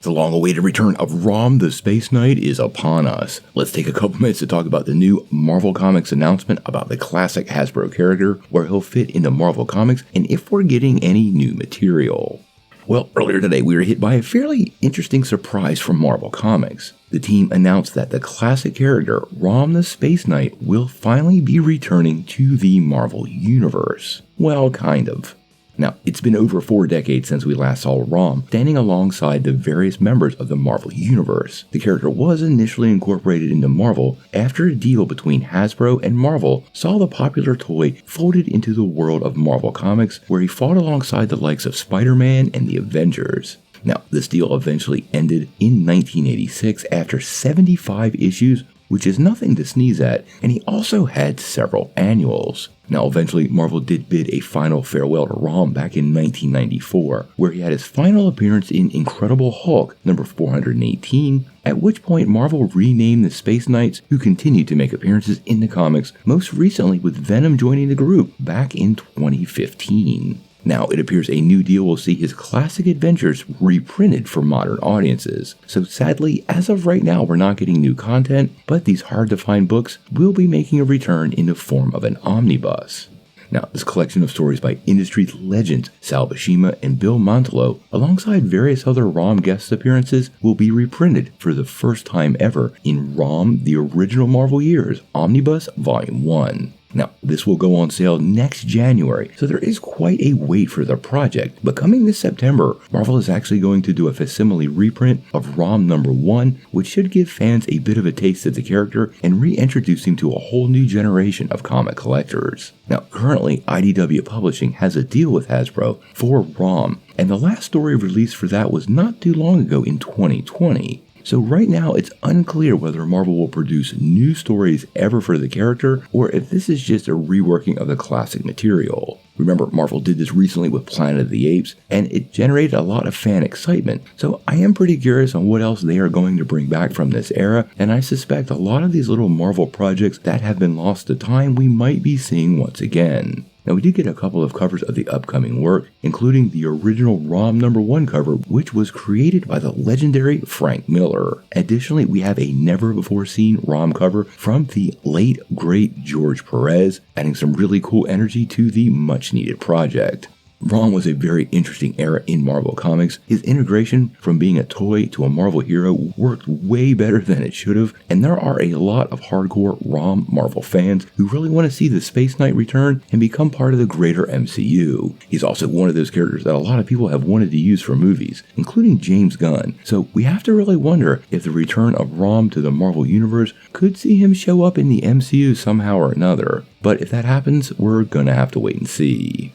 The long-awaited return of Rom the Space Knight is upon us. Let's take a couple minutes to talk about the new Marvel Comics announcement about the classic Hasbro character, where he'll fit into Marvel Comics, and if we're getting any new material. Well, earlier today we were hit by a fairly interesting surprise from Marvel Comics. The team announced that the classic character, Rom the Space Knight, will finally be returning to the Marvel Universe. Well, kind of. Now, it's been over 4 decades since we last saw Rom standing alongside the various members of the Marvel Universe. The character was initially incorporated into Marvel after a deal between Hasbro and Marvel saw the popular toy folded into the world of Marvel Comics, where he fought alongside the likes of Spider-Man and the Avengers. Now, this deal eventually ended in 1986 after 75 issues, which is nothing to sneeze at, and he also had several annuals. Now, eventually, Marvel did bid a final farewell to Rom back in 1994, where he had his final appearance in Incredible Hulk number 418, at which point Marvel renamed the Space Knights, who continued to make appearances in the comics, most recently with Venom joining the group back in 2015. Now, it appears a new deal will see his classic adventures reprinted for modern audiences. So sadly, as of right now, we're not getting new content, but these hard-to-find books will be making a return in the form of an omnibus. Now, this collection of stories by industry legends Sal Buscema and Bill Mantlo, alongside various other Rom guest appearances, will be reprinted for the first time ever in Rom The Original Marvel Years Omnibus Volume 1. Now, this will go on sale next January, so there is quite a wait for the project, but coming this September, Marvel is actually going to do a facsimile reprint of Rom number 1, which should give fans a bit of a taste of the character and reintroduce him to a whole new generation of comic collectors. Now, currently, IDW Publishing has a deal with Hasbro for Rom, and the last story released for that was not too long ago in 2020. So right now, it's unclear whether Marvel will produce new stories ever for the character, or if this is just a reworking of the classic material. Remember, Marvel did this recently with Planet of the Apes, and it generated a lot of fan excitement, so I am pretty curious on what else they are going to bring back from this era, and I suspect a lot of these little Marvel projects that have been lost to time we might be seeing once again. Now, we did get a couple of covers of the upcoming work, including the original Rom number 1 cover, which was created by the legendary Frank Miller. Additionally, we have a never-before-seen Rom cover from the late, great George Perez, adding some really cool energy to the much-needed project. Rom was a very interesting era in Marvel Comics. His integration from being a toy to a Marvel hero worked way better than it should have, and there are a lot of hardcore Rom Marvel fans who really want to see the Space Knight return and become part of the greater MCU. He's also one of those characters that a lot of people have wanted to use for movies, including James Gunn, so we have to really wonder if the return of Rom to the Marvel Universe could see him show up in the MCU somehow or another. But if that happens, we're gonna have to wait and see.